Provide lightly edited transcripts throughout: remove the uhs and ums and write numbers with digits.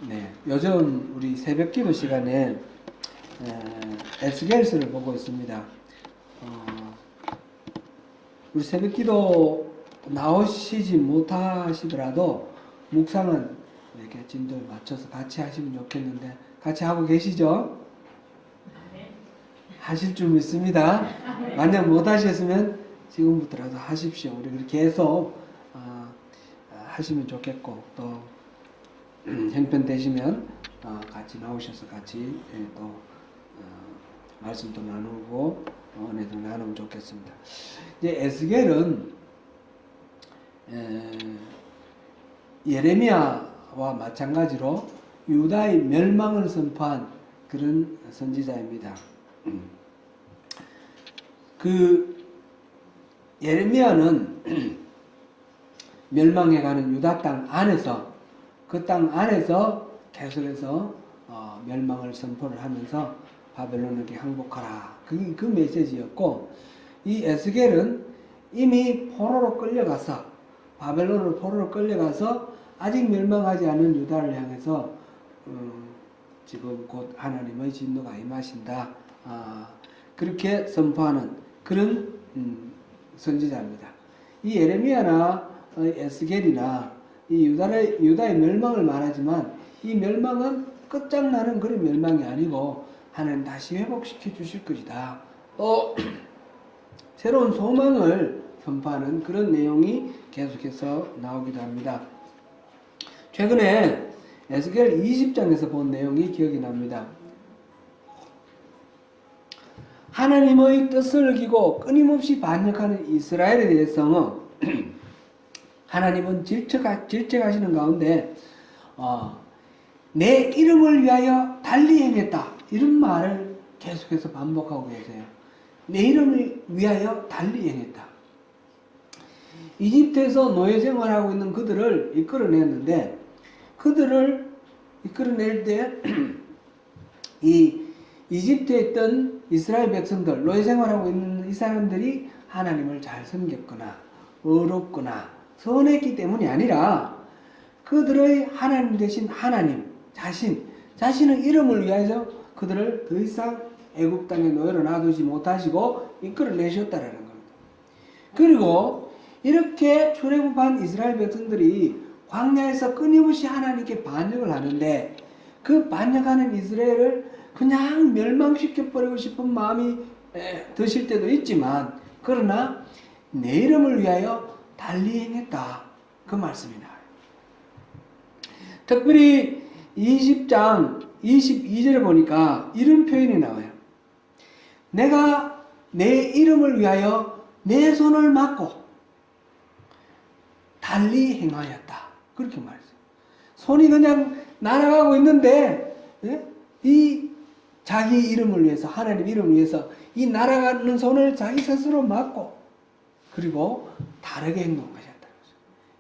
네, 요즘 우리 새벽 기도 시간에 에스겔서를 보고 있습니다. 우리 새벽 기도 나오시지 못하시더라도 묵상은 이렇게 진도에 맞춰서 같이 하시면 좋겠는데 같이 하고 계시죠? 하실 줄 믿습니다. 만약 못하셨으면 지금부터라도 하십시오. 우리 그렇게 계속 하시면 좋겠고 또 형편되시면 같이 나오셔서 같이 또 말씀도 나누고 은혜도 나누면 좋겠습니다. 이제 에스겔은 예레미야와 마찬가지로 유다의 멸망을 선포한 그런 선지자입니다. 그 예레미야는 멸망해가는 유다 땅 안에서 그 땅 안에서 계속해서 멸망을 선포를 하면서 바벨론에게 항복하라. 그 메시지였고, 이 에스겔은 이미 포로로 끌려가서 바벨론으로 포로로 끌려가서 아직 멸망하지 않은 유다를 향해서 지금 곧 하나님의 진노가 임하신다. 그렇게 선포하는 그런 선지자입니다. 이 예레미야나 에스겔이나 이 유다의 멸망을 말하지만 이 멸망은 끝장나는 그런 멸망이 아니고 하나님 다시 회복시켜 주실 것이다. 또 새로운 소망을 선포하는 그런 내용이 계속해서 나오기도 합니다. 최근에 에스겔 20장에서 본 내용이 기억이 납니다. 하나님의 뜻을 어기고 끊임없이 반역하는 이스라엘에 대해서 하나님은 질책하시는 가운데 내 이름을 위하여 달리 행했다. 이런 말을 계속해서 반복하고 계세요. 내 이름을 위하여 달리 행했다. 이집트에서 노예 생활하고 있는 그들을 이끌어냈는데 그들을 이끌어낼 때 이 이집트에 있던 이스라엘 백성들, 노예 생활하고 있는 이 사람들이 하나님을 잘 섬겼거나 의롭거나 선했기 때문이 아니라 그들의 하나님 대신 하나님 자신의 이름을 위해서 그들을 더 이상 애굽 땅에 노예로 놔두지 못하시고 이끌어내셨다라는 겁니다. 그리고 이렇게 출애굽한 이스라엘 백성들이 광야에서 끊임없이 하나님께 반역을 하는데 그 반역하는 이스라엘을 그냥 멸망시켜버리고 싶은 마음이 드실 때도 있지만 그러나 내 이름을 위하여 달리 행했다. 그 말씀이 나와요. 특별히 20장 22절에 보니까 이런 표현이 나와요. 내가 내 이름을 위하여 내 손을 막고 달리 행하였다. 그렇게 말했어요. 손이 그냥 날아가고 있는데 이 자기 이름을 위해서 하나님 이름을 위해서 이 날아가는 손을 자기 스스로 막고 그리고 다르게 행동하셨다.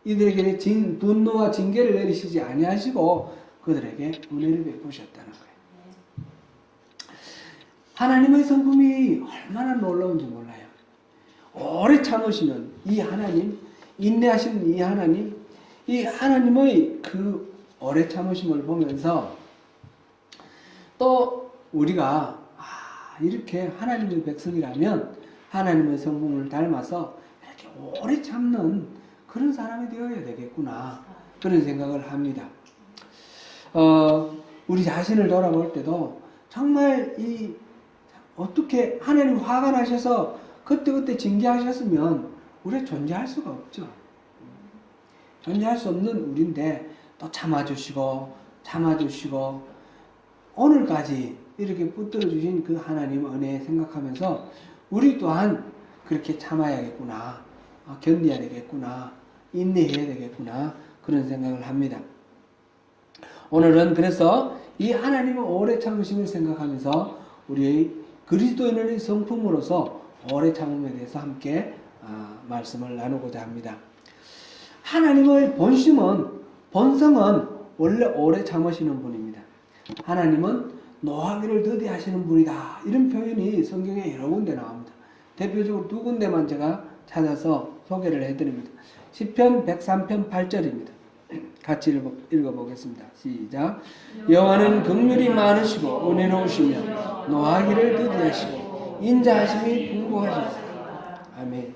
이들에게 분노와 징계를 내리시지 아니하시고 그들에게 은혜를 베푸셨다는 거예요. 하나님의 성품이 얼마나 놀라운지 몰라요. 오래 참으시는 이 하나님, 인내하시는 이 하나님의 그 오래 참으심을 보면서 또 우리가 이렇게 하나님의 백성이라면 하나님의 성품을 닮아서 이렇게 오래 참는 그런 사람이 되어야 되겠구나 그런 생각을 합니다. 우리 자신을 돌아볼 때도 정말 어떻게 하나님 화가 나셔서 그때그때 징계하셨으면 우리가 존재할 수가 없죠. 존재할 수 없는 우리인데 또 참아주시고 오늘까지 이렇게 붙들어 주신 그 하나님 은혜 생각하면서 우리 또한 그렇게 참아야겠구나, 견뎌야 되겠구나, 인내해야 되겠구나 그런 생각을 합니다. 오늘은 그래서 이 하나님의 오래 참으심을 생각하면서 우리의 그리스도인의 성품으로서 오래 참음에 대해서 함께 말씀을 나누고자 합니다. 하나님의 본성은 원래 오래 참으시는 분입니다. 하나님은 노하기를 더디하시는 분이다. 이런 표현이 성경에 여러 군데 나옵니다. 대표적으로 두 군데만 제가 찾아서 소개를 해드립니다. 시편 103편 8절입니다. 같이 읽어보겠습니다. 시작. 여호와는 긍휼이 많으시고 은혜로우시며 노하기를 더디하시고 인자하심이 풍부하시다. 아멘.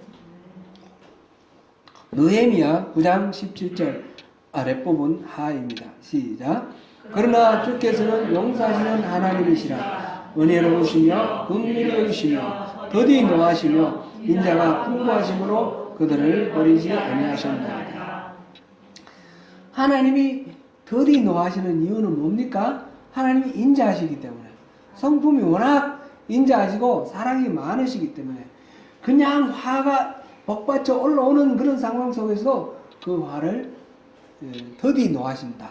느헤미야 9장 17절 아랫부분 하입니다. 시작. 그러나 주께서는 용서하시는 하나님이시라. 은혜로우시며 긍휼히 여기시며 더디 노하시며 인자가 풍부하심으로 그들을 버리지 아니하셨나이다. 하나님이 더디 노하시는 이유는 뭡니까? 하나님이 인자하시기 때문에. 성품이 워낙 인자하시고 사랑이 많으시기 때문에 그냥 화가 복받쳐 올라오는 그런 상황 속에서 그 화를 더디 노하신다.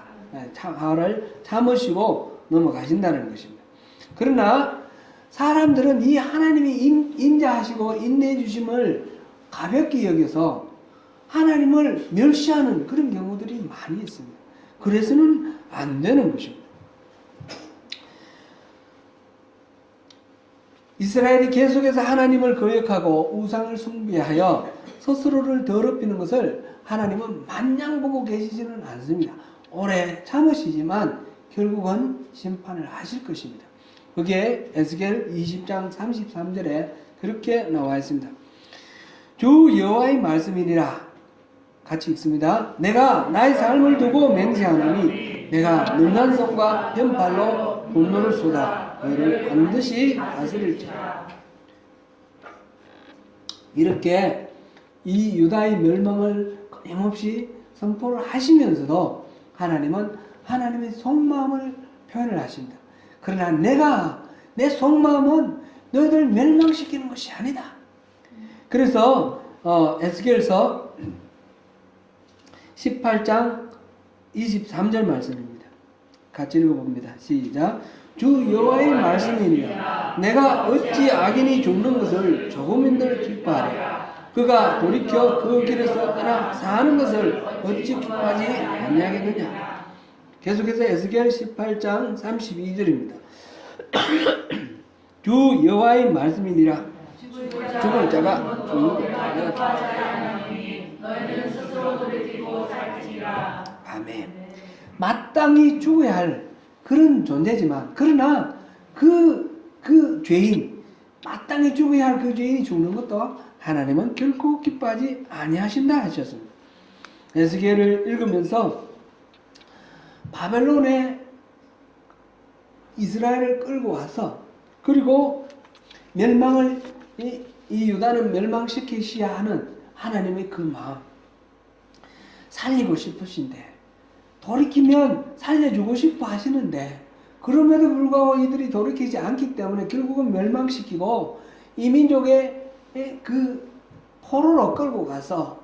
화를 참으시고 넘어가신다는 것입니다. 그러나 사람들은 이 하나님이 인자하시고 인내해 주심을 가볍게 여겨서 하나님을 멸시하는 그런 경우들이 많이 있습니다. 그래서는 안 되는 것입니다. 이스라엘이 계속해서 하나님을 거역하고 우상을 숭배하여 스스로를 더럽히는 것을 하나님은 마냥 보고 계시지는 않습니다. 오래 참으시지만 결국은 심판을 하실 것입니다. 그게 에스겔 20장 33절에 그렇게 나와 있습니다. 주 여호와의 말씀이니라. 같이 읽습니다. 내가 나의 삶을 두고 맹세하노니 내가 능한 손과 편팔로 분노를 쏟아 너를 반드시 다스릴지라. 이렇게 이 유다의 멸망을 끊임없이 선포를 하시면서도 하나님은 하나님의 속마음을 표현을 하십니다. 그러나 내가 내 속마음은 너희들 멸망시키는 것이 아니다. 그래서 에스겔서 18장 23절 말씀입니다. 같이 읽어봅니다. 시작. 주 여호와의 말씀이니라. 내가 어찌 악인이 죽는 것을 조금인들 기뻐하랴. 그가 돌이켜 그 길에서 떠나 사는 것을 어찌 기뻐하지 아니하겠느냐. 계속해서 에스겔 18장 32절입니다. 주 여호와의 말씀이니라. 죽을 자가 죽는 너희는 스스로 돌이키고 살지라. 아멘. 마땅히 죽어야 할 그런 존재지만 그러나 그 죄인 마땅히 죽어야 할 그 죄인이 죽는 것도 하나님은 결코 기뻐하지 아니하신다 하셨습니다. 에스겔을 읽으면서 바벨론에 이스라엘을 끌고 와서 그리고 멸망을 이 유다는 멸망시키셔야 하는 하나님의 그 마음 살리고 싶으신데 돌이키면 살려주고 싶어 하시는데 그럼에도 불구하고 이들이 돌이키지 않기 때문에 결국은 멸망시키고 이 민족의 그 포로로 끌고 가서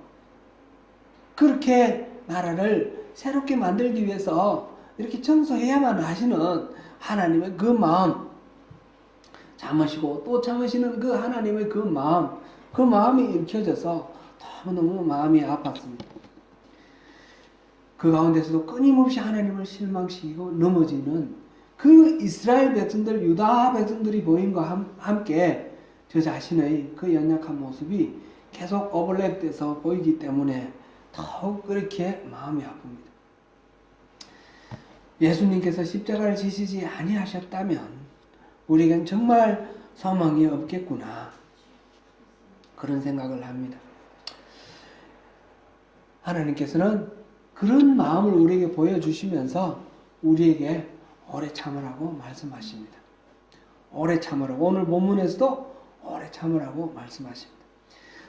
그렇게 나라를 새롭게 만들기 위해서 이렇게 청소해야만 하시는 하나님의 그 마음 참으시고 또 참으시는 그 하나님의 그 마음이 읽혀져서 너무너무 마음이 아팠습니다. 그 가운데서도 끊임없이 하나님을 실망시키고 넘어지는 그 이스라엘 백성들, 유다 백성들이 보임과 함께 저 자신의 그 연약한 모습이 계속 오버랩돼서 보이기 때문에 더욱 그렇게 마음이 아픕니다. 예수님께서 십자가를 지시지 아니하셨다면 우리에겐 정말 소망이 없겠구나 그런 생각을 합니다. 하나님께서는 그런 마음을 우리에게 보여주시면서 우리에게 오래 참으라고 말씀하십니다. 오래 참으라고 오늘 본문에서도 오래 참으라고 말씀하십니다.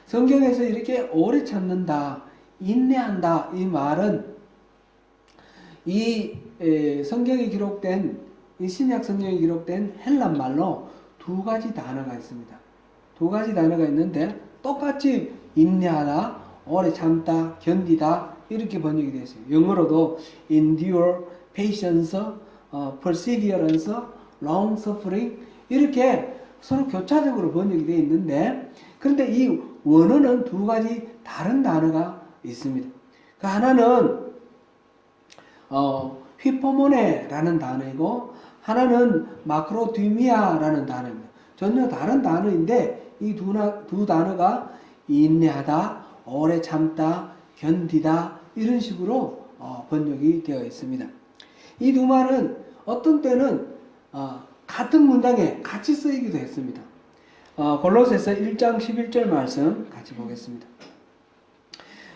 성경에서 이렇게 오래 참는다, 인내한다 이 말은 이 성경에 기록된 이 신약 성경에 기록된 헬란 말로 두 가지 단어가 있습니다. 두 가지 단어가 있는데 똑같이 인내하다, 오래 참다, 견디다 이렇게 번역이 되어 있어요. 영어로도 endure, patience, perseverance, long suffering 이렇게 서로 교차적으로 번역이 되어 있는데 그런데 이 원어는 두 가지 다른 단어가 있습니다. 그 하나는 휘포모네라는 단어이고 하나는 마크로디미아라는 단어입니다. 전혀 다른 단어인데 이 두 단어가 인내하다, 오래 참다, 견디다 이런 식으로 번역이 되어 있습니다. 이 두 말은 어떤 때는 같은 문장에 같이 쓰이기도 했습니다. 골로새서 1장 11절 말씀 같이 보겠습니다.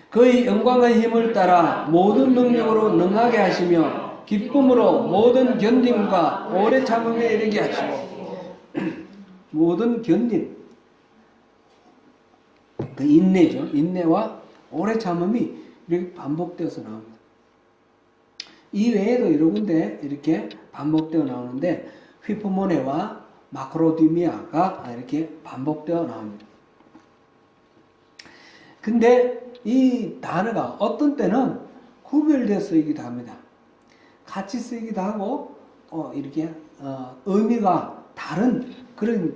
그의 영광의 힘을 따라 모든 능력으로 능하게 하시며 기쁨으로 모든 견딤과 오래 참음에 이르게 하시고 모든 견딤 그 인내죠. 인내와 오래 참음이 이렇게 반복되어서 나옵니다. 이 외에도 여러 군데 이렇게 반복되어 나오는데 휘포모네와 마크로디미아가 이렇게 반복되어 나옵니다. 근데 이 단어가 어떤 때는 구별되어 쓰이기도 합니다. 같이 쓰이기도 하고 이렇게 의미가 다른 그런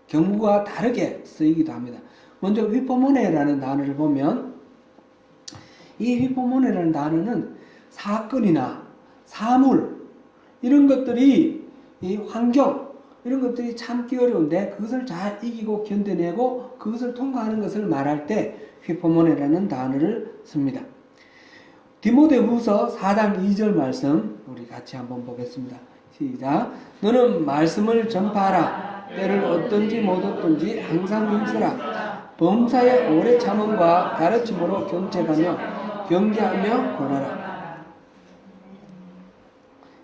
경우가 다르게 쓰이기도 합니다. 먼저 휘포모네라는 단어를 보면 이 휘포모네라는 단어는 사건이나 사물 이런 것들이 이 환경 이런 것들이 참기 어려운데 그것을 잘 이기고 견뎌내고 그것을 통과하는 것을 말할 때 휘포모네라는 단어를 씁니다. 디모데후서 4장 2절 말씀 우리 같이 한번 보겠습니다. 시작. 너는 말씀을 전파하라. 때를 얻든지 못 얻든지 항상 힘쓰라. 범사의 오래 참음과 가르침으로 경책하며 경계하며 권하라.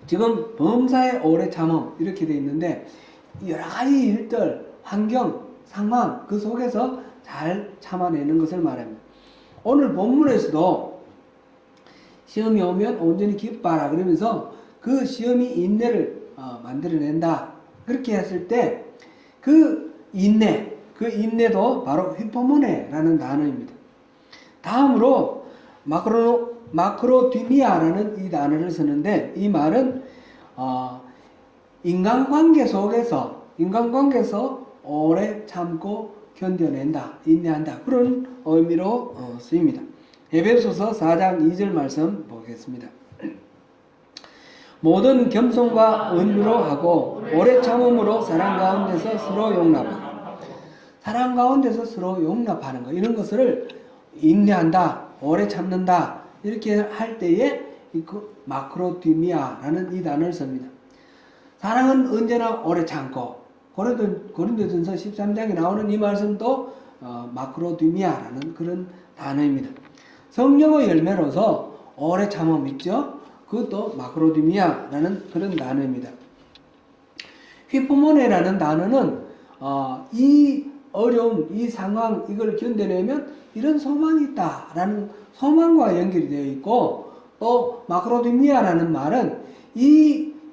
지금 범사의 오래 참음 이렇게 되어 있는데 여러 가지 일들, 환경, 상황 그 속에서 잘 참아내는 것을 말합니다. 오늘 본문에서도 시험이 오면 온전히 기뻐하라 그러면서 그 시험이 인내를 만들어낸다 그렇게 했을 때 그 인내도 바로 휘포모네라는 단어입니다. 다음으로 마크로디미아라는 이 단어를 쓰는데 이 말은 인간관계에서 오래 참고 견뎌낸다, 인내한다 그런 의미로 쓰입니다. 에베소서 4장 2절 말씀 보겠습니다. 모든 겸손과 온유로 하고 오래 참음으로 사랑 가운데서 서로 용납하고 사랑 가운데서 서로 용납하는 것 이런 것을 인내한다, 오래 참는다 이렇게 할 때에 마크로디미아라는 이 단어를 씁니다. 사랑은 언제나 오래 참고 고린도전서 13장에 나오는 이 말씀도 마크로디미아라는 그런 단어입니다. 성령의 열매로서 오래 참음 있죠? 그것도 마크로디미아라는 그런 단어입니다. 휘포모네라는 단어는 이 어려움, 이 상황 이걸 견뎌내면 이런 소망이 있다라는 소망과 연결이 되어 있고 또 마크로디미아라는 말은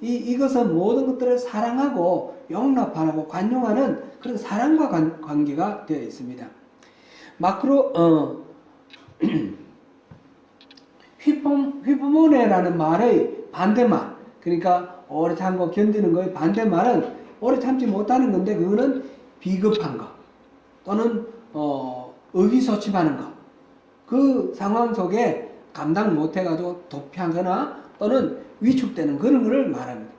이것은 모든 것들을 사랑하고 용납하고 관용하는 그런 사랑과 관계가 되어 있습니다. 휘포모네라는 말의 반대말, 그러니까 오래 참고 견디는 거의 반대말은 오래 참지 못하는 건데 그거는 비겁한 거 또는 의기소침하는 거, 그 상황 속에 감당 못해가지고 도피하거나 또는 위축되는 그런 것을 말합니다.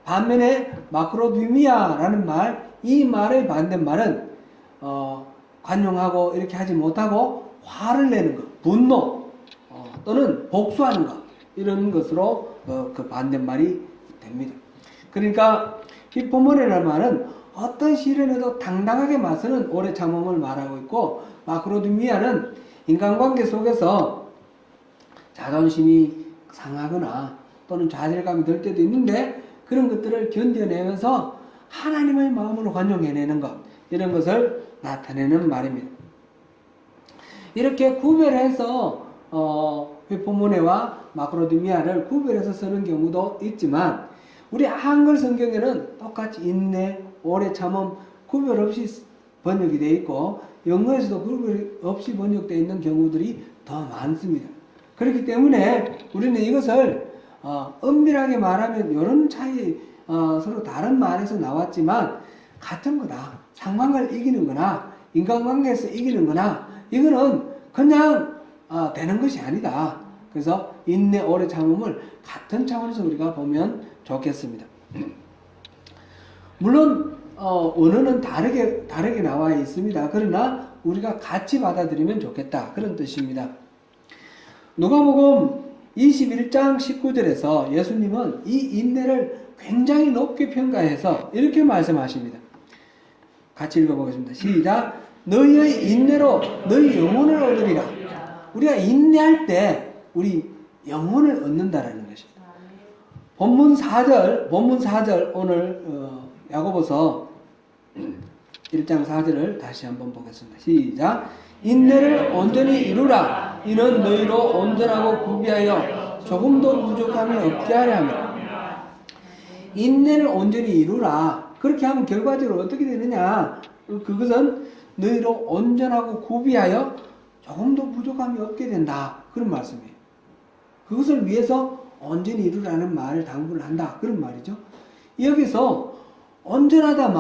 반면에 마크로디미아라는 말, 이 말의 반대말은 관용하고 이렇게 하지 못하고 화를 내는 것, 분노 또는 복수하는 것 이런 것으로 그 반대말이 됩니다. 그러니까 휘포모네라는 말은 어떤 시련에도 당당하게 맞서는 오래 참음을 말하고 있고 마크로디미아는 인간관계 속에서 자존심이 상하거나 또는 좌절감이 들 때도 있는데 그런 것들을 견뎌내면서 하나님의 마음으로 관용해내는 것 이런 것을 나타내는 말입니다. 이렇게 구별해서 휘포모네와 마크로디미아를 구별해서 쓰는 경우도 있지만 우리 한글 성경에는 똑같이 인내, 오래 참음 구별 없이 번역이 되어 있고 영어에서도 구별 없이 번역되어 있는 경우들이 더 많습니다. 그렇기 때문에 우리는 이것을 엄밀하게 말하면 이런 차이 서로 다른 말에서 나왔지만 같은 거다. 상황을 이기는 거나 인간관계에서 이기는 거나 이거는 그냥 되는 것이 아니다. 그래서 인내 오래 참음을 같은 차원에서 우리가 보면 좋겠습니다. 물론 언어는 다르게 나와 있습니다. 그러나 우리가 같이 받아들이면 좋겠다. 그런 뜻입니다. 누가복음 21장 19절에서 예수님은 이 인내를 굉장히 높게 평가해서 이렇게 말씀하십니다. 같이 읽어보겠습니다. 시작. 너희의 인내로 너희 영혼을 얻으리라. 우리가 인내할 때 우리 영혼을 얻는다라는 것입니다. 본문 4절 오늘 야고보서 1장 4절을 다시 한번 보겠습니다. 시작. 인내를 온전히 이루라. 이는 너희로 온전하고 구비하여 조금도 부족함이 없게 하려 함이라. 인내를 온전히 이루라. 그렇게 하면 결과적으로 어떻게 되느냐? 그것은 너희로 온전하고 구비하여 조금도 부족함이 없게 된다. 그런 말씀이에요. 그것을 위해서 온전히 이루라는 말을 당부를 한다. 그런 말이죠. 여기서 온전하다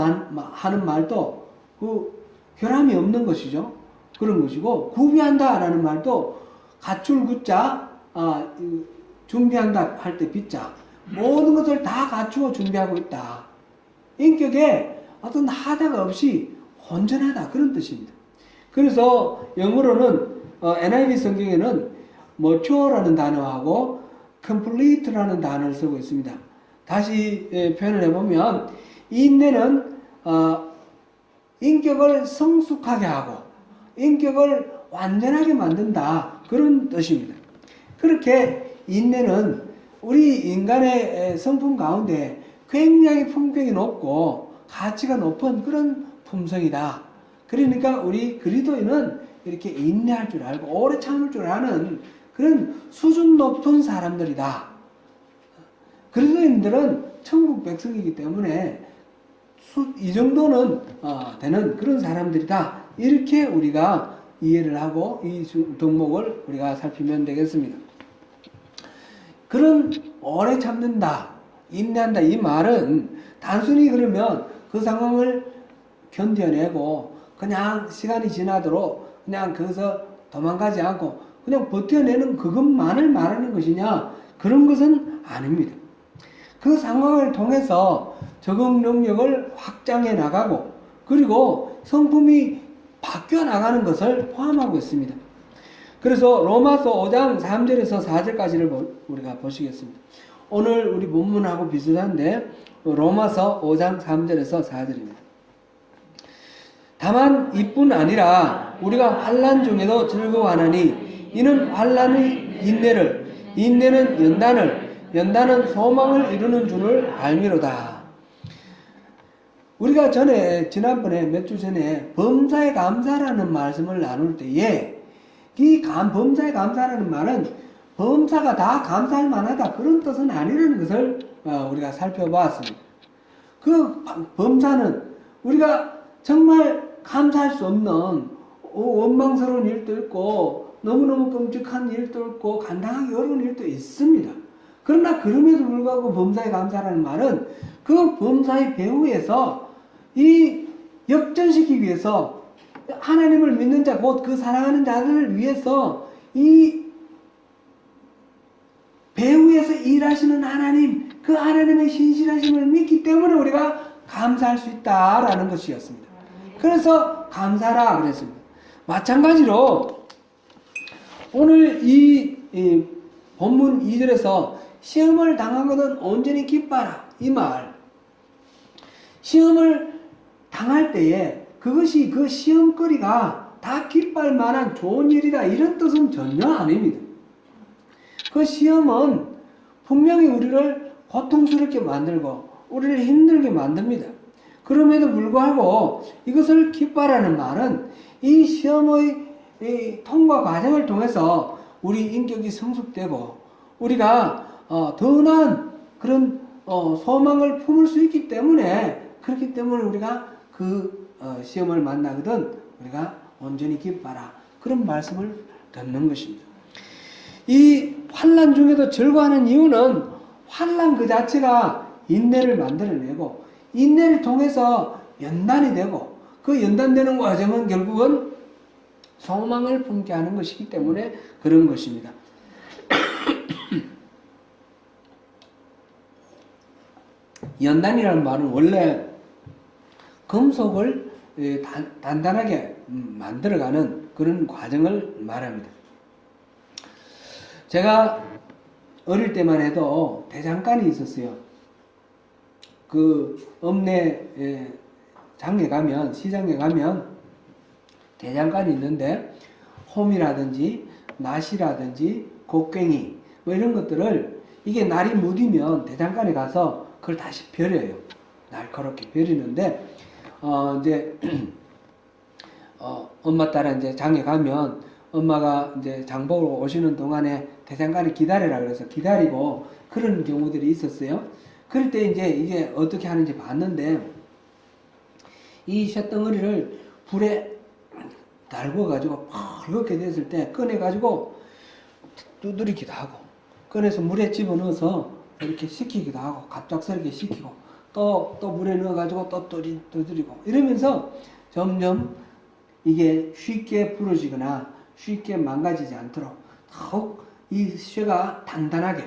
하는 말도 그 결함이 없는 것이죠. 그런 것이고, 구비한다라는 말도 갖출 구자, 준비한다 할 때 빗자, 모든 것을 다 갖추어 준비하고 있다. 인격에 어떤 하다가 없이 온전하다, 그런 뜻입니다. 그래서 영어로는 NIV 성경에는 mature라는 단어하고 complete라는 단어를 쓰고 있습니다. 다시 표현을 해보면 인내는 인격을 성숙하게 하고 인격을 완전하게 만든다, 그런 뜻입니다. 그렇게 인내는 우리 인간의 성품 가운데 굉장히 품격이 높고 가치가 높은 그런 품성이다. 그러니까 우리 그리스도인은 이렇게 인내할 줄 알고 오래 참을 줄 아는 그런 수준 높은 사람들이다. 그리스도인들은 천국 백성이기 때문에 이 정도는 되는 그런 사람들이다. 이렇게 우리가 이해를 하고 이 덕목을 우리가 살피면 되겠습니다. 그런 오래 참는다, 인내한다, 이 말은 단순히 그러면 그 상황을 견뎌내고 그냥 시간이 지나도록 그냥 거기서 도망가지 않고 그냥 버텨내는 그것만을 말하는 것이냐? 그런 것은 아닙니다. 그 상황을 통해서 적응 능력을 확장해 나가고 그리고 성품이 바뀌어 나가는 것을 포함하고 있습니다. 그래서 로마서 5장 3절에서 4절까지를 우리가 보시겠습니다. 오늘 우리 본문하고 비슷한데 로마서 5장 3절에서 4절입니다. 다만 이뿐 아니라 우리가 환난 중에도 즐거워하나니 이는 환난의 인내를, 인내는 연단을, 연단은 소망을 이루는 줄을 알미로다. 우리가 지난번에 몇 주 전에 범사에 감사라는 말씀을 나눌 때에 이 범사에 감사라는 말은 범사가 다 감사할 만하다, 그런 뜻은 아니라는 것을 우리가 살펴보았습니다. 그 범사는 우리가 정말 감사할 수 없는 원망스러운 일도 있고 너무너무 끔찍한 일도 있고 감당하기 어려운 일도 있습니다. 그러나 그럼에도 불구하고 범사에 감사라는 말은 그 범사의 배후에서 이 역전시키기 위해서 하나님을 믿는 자, 곧 그 사랑하는 자들을 위해서 이 배후에서 일하시는 하나님, 그 하나님의 신실하심을 믿기 때문에 우리가 감사할 수 있다라는 것이었습니다. 그래서 감사라 그랬습니다. 마찬가지로 오늘 이 본문 2절에서 시험을 당하거든 온전히 기뻐하라, 이 말, 시험을 당할 때에 그것이 그 시험거리가 다 기뻐할 만한 좋은 일이다, 이런 뜻은 전혀 아닙니다. 그 시험은 분명히 우리를 고통스럽게 만들고 우리를 힘들게 만듭니다. 그럼에도 불구하고 이것을 기뻐하라는 말은 이 시험의 통과 과정을 통해서 우리 인격이 성숙되고 우리가 더 나은 그런 소망을 품을 수 있기 때문에, 그렇기 때문에 우리가 그 시험을 만나거든 우리가 온전히 기뻐하라, 그런 말씀을 듣는 것입니다. 이 환난 중에도 즐거워하는 이유는 환난 그 자체가 인내를 만들어내고 인내를 통해서 연단이 되고 그 연단되는 과정은 결국은 소망을 품게 하는 것이기 때문에 그런 것입니다. 연단이라는 말은 원래 금속을 단단하게 만들어가는 그런 과정을 말합니다. 제가 어릴 때만 해도 대장간이 있었어요. 그 읍내 장에 가면, 시장에 가면 대장간이 있는데 홈이라든지 낫이라든지 곡괭이 뭐 이런 것들을 이게 날이 무디면 대장간에 가서 그걸 다시 버려요. 날카롭게 버리는데 이제 엄마 따라 이제 장에 가면 엄마가 이제 장 보러 오시는 동안에 대장간에 기다리라 그래서 기다리고 그런 경우들이 있었어요. 그럴 때 이제 이게 어떻게 하는지 봤는데 이 쇳덩어리를 불에 달궈 가지고 펄겋게 됐을 때 꺼내 가지고 두드리기도 하고 꺼내서 물에 집어넣어서 이렇게 식히기도 하고 갑작스럽게 식히고 또 물에 넣어 가지고 또 두드리고 이러면서 점점 이게 쉽게 부러지거나 쉽게 망가지지 않도록 더욱 이 쇠가 단단하게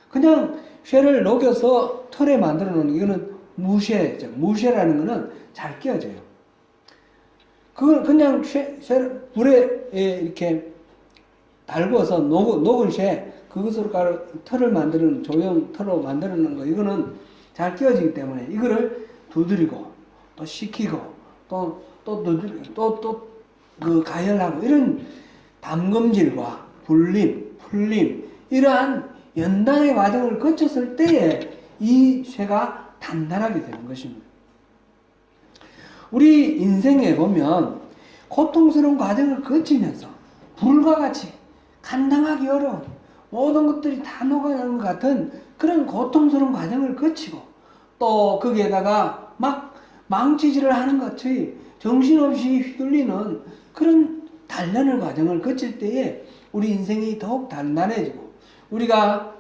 그냥 쇠를 녹여서 털에 만들어 놓는 이거는 무쇠죠. 무쇠라는 거는 잘 끼어져요. 그걸 그냥 불에 이렇게 달궈서 녹은 쇠 그것으로 털을 만드는 조형 털로 만들어 놓는 거 이거는 잘 끼어지기 때문에 이거를 두드리고 또 식히고 또 두드리고 그 가열하고 이런 담금질과 불림, 풀림 이러한 연단의 과정을 거쳤을 때에 이 쇠가 단단하게 되는 것입니다. 우리 인생에 보면 고통스러운 과정을 거치면서 불과 같이 감당하기 어려운 모든 것들이 다 녹아나는 것 같은 그런 고통스러운 과정을 거치고 또 거기에다가 막 망치질을 하는 것 같이 정신없이 휘둘리는 그런 단련의 과정을 거칠 때에 우리 인생이 더욱 단단해지고 우리가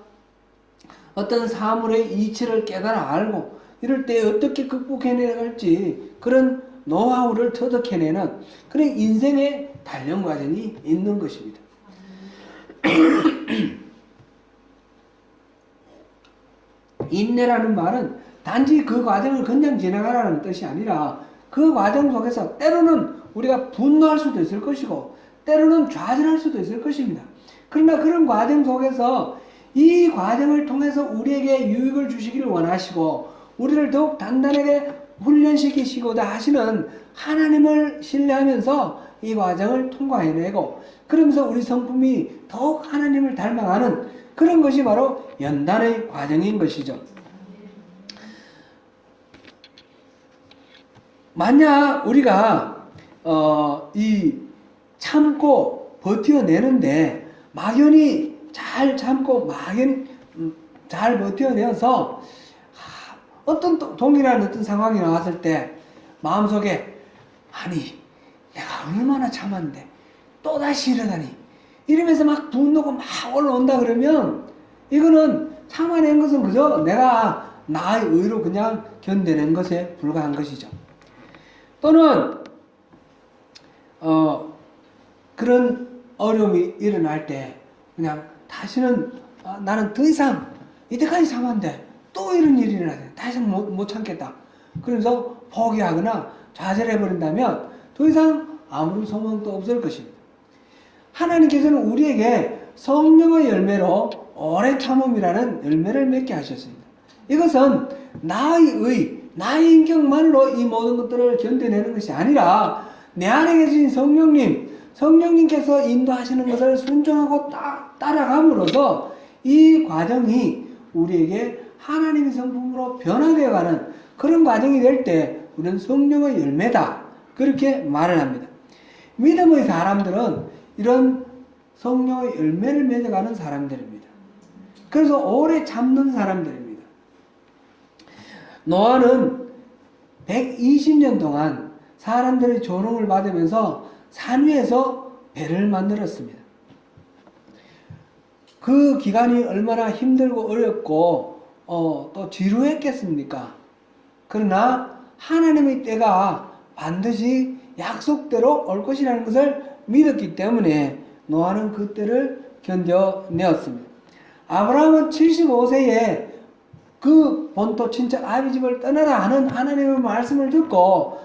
어떤 사물의 이치를 깨달아 알고 이럴 때 어떻게 극복해내갈지 그런 노하우를 터득해내는 그런 인생의 단련 과정이 있는 것입니다. 인내라는 말은 단지 그 과정을 그냥 지나가라는 뜻이 아니라 그 과정 속에서 때로는 우리가 분노할 수도 있을 것이고 때로는 좌절할 수도 있을 것입니다. 그러나 그런 과정 속에서 이 과정을 통해서 우리에게 유익을 주시기를 원하시고 우리를 더욱 단단하게 훈련시키시고자 하시는 하나님을 신뢰하면서 이 과정을 통과해내고 그러면서 우리 성품이 더욱 하나님을 닮아가는 그런 것이 바로 연단의 과정인 것이죠. 만약 우리가 이 참고 버텨내는데 막연히 잘 참고 막연히 잘 버텨내어서 어떤 동일한 어떤 상황이 나왔을 때 마음속에 아니 내가 얼마나 참았는데 또다시 이러다니 이러면서 막 분노가 막 올라온다 그러면 이거는 참아낸 것은 그저 내가 나의 의로 그냥 견뎌낸 것에 불과한 것이죠. 또는 그런 어려움이 일어날 때 그냥 다시는 나는 더 이상 이때까지 참았는데 또 이런 일이 일어나네. 다시 못 참겠다. 그래서 포기하거나 좌절해버린다면 더 이상 아무런 소망도 없을 것입니다. 하나님께서는 우리에게 성령의 열매로 오래 참음이라는 열매를 맺게 하셨습니다. 이것은 나의 나의 인격만으로 이 모든 것들을 견뎌내는 것이 아니라 내 안에 계신 성령님께서 인도하시는 것을 순종하고 따라감으로써 이 과정이 우리에게 하나님의 성품으로 변화되어가는 그런 과정이 될 때 우리는 성령의 열매다 그렇게 말을 합니다. 믿음의 사람들은 이런 성령의 열매를 맺어가는 사람들입니다. 그래서 오래 참는 사람들입니다. 노아는 120년 동안 사람들의 조롱을 받으면서 산 위에서 배를 만들었습니다. 그 기간이 얼마나 힘들고 어렵고 또 지루했겠습니까? 그러나 하나님의 때가 반드시 약속대로 올 것이라는 것을 믿었기 때문에 노아는 그 때를 견뎌내었습니다. 아브라함은 75세에 그 본토 친척 아비 집을 떠나라 하는 하나님의 말씀을 듣고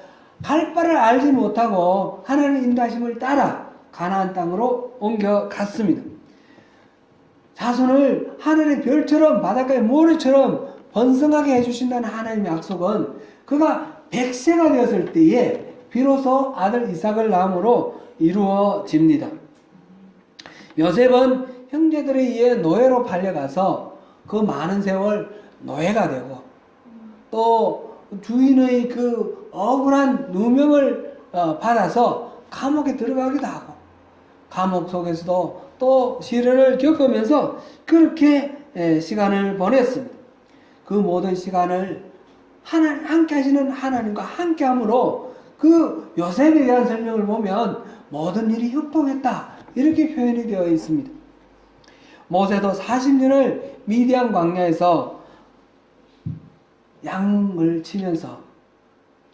갈 바를 알지 못하고 하나님의 인도하심을 따라 가나안 땅으로 옮겨갔습니다. 자손을 하늘의 별처럼 바닷가의 모래처럼 번성하게 해주신다는 하나님의 약속은 그가 100세가 되었을 때에 비로소 아들 이삭을 낳음으로 이루어집니다. 요셉은 형제들에 의해 노예로 팔려가서 그 많은 세월 노예가 되고 또 주인의 그 억울한 누명을 받아서 감옥에 들어가기도 하고 감옥 속에서도 또 시련을 겪으면서 그렇게 시간을 보냈습니다. 그 모든 시간을 함께 하시는 하나님과 함께 함으로 그 요셉에 대한 설명을 보면 모든 일이 협동했다 이렇게 표현이 되어 있습니다. 모세도 40년을 미디안 광야에서 양을 치면서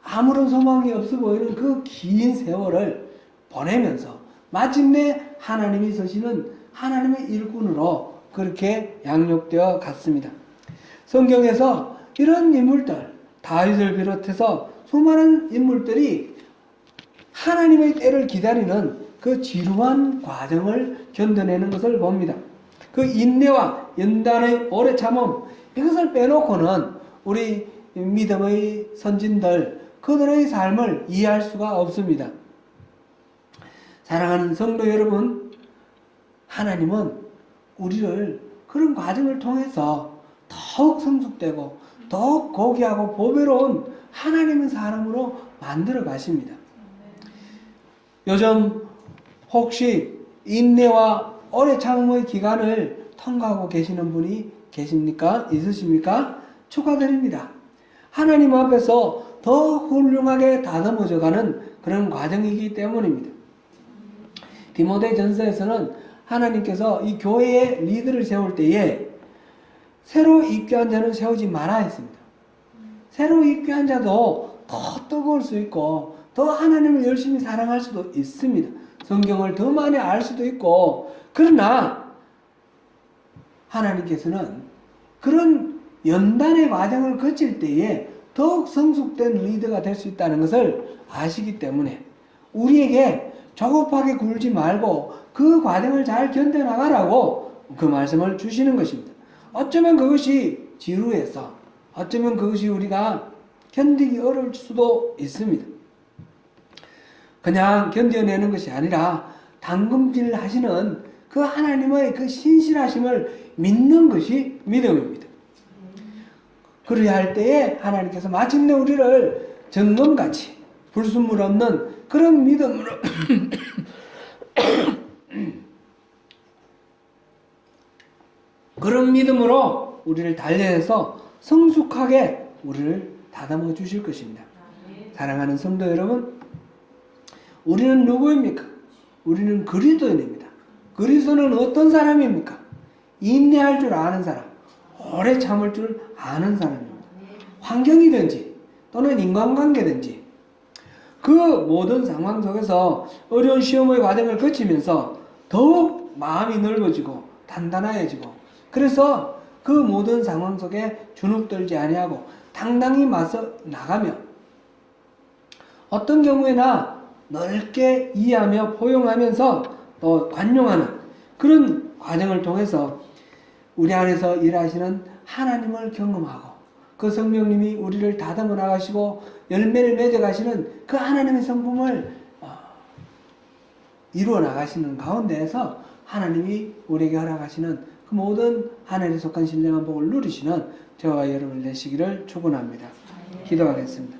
아무런 소망이 없어 보이는 그 긴 세월을 보내면서 마침내 하나님이 서시는 하나님의 일꾼으로 그렇게 양육되어 갔습니다. 성경에서 이런 인물들, 다윗을 비롯해서 수많은 인물들이 하나님의 때를 기다리는 그 지루한 과정을 견뎌내는 것을 봅니다. 그 인내와 연단의 오래 참음, 이것을 빼놓고는 우리 믿음의 선진들, 그들의 삶을 이해할 수가 없습니다. 사랑하는 성도 여러분, 하나님은 우리를 그런 과정을 통해서 더욱 성숙되고 더욱 고귀하고 보배로운 하나님의 사람으로 만들어 가십니다. 요즘 혹시 인내와 오래 참음의 기간을 통과하고 계시는 분이 계십니까? 있으십니까? 축하드립니다. 하나님 앞에서 더 훌륭하게 다듬어져가는 그런 과정이기 때문입니다. 디모데전서에서는 하나님께서 이 교회의 리더를 세울 때에 새로 입교한 자는 세우지 마라 했습니다. 새로 입교한 자도 더 뜨거울 수 있고 더 하나님을 열심히 사랑할 수도 있습니다. 성경을 더 많이 알 수도 있고, 그러나 하나님께서는 그런 연단의 과정을 거칠 때에 더욱 성숙된 리더가 될 수 있다는 것을 아시기 때문에 우리에게 조급하게 굴지 말고 그 과정을 잘 견뎌나가라고 그 말씀을 주시는 것입니다. 어쩌면 그것이 지루해서, 어쩌면 그것이 우리가 견디기 어려울 수도 있습니다. 그냥 견뎌내는 것이 아니라 당금질 하시는 그 하나님의 그 신실하심을 믿는 것이 믿음입니다. 그래야 할 때에 하나님께서 마침내 우리를 정금같이 불순물 없는 그런 믿음으로 그런 믿음으로 우리를 단련해서 성숙하게 우리를 다듬어 주실 것입니다. 사랑하는 성도 여러분, 우리는 누구입니까? 우리는 그리스도인입니다. 그리스도는 어떤 사람입니까? 인내할 줄 아는 사람, 오래 참을 줄 아는 사람입니다. 환경이든지 또는 인간관계든지 그 모든 상황 속에서 어려운 시험의 과정을 거치면서 더욱 마음이 넓어지고 단단해지고, 그래서 그 모든 상황 속에 주눅들지 아니하고 당당히 맞서 나가며 어떤 경우에나 넓게 이해하며 포용하면서 또 관용하는 그런 과정을 통해서 우리 안에서 일하시는 하나님을 경험하고 그 성령님이 우리를 다듬어 나가시고 열매를 맺어 가시는 그 하나님의 성품을 이루어 나가시는 가운데에서 하나님이 우리에게 허락하시는 그 모든 하늘에 속한 신령한 복을 누리시는 저와 여러분을 되시기를 축원합니다. 기도하겠습니다.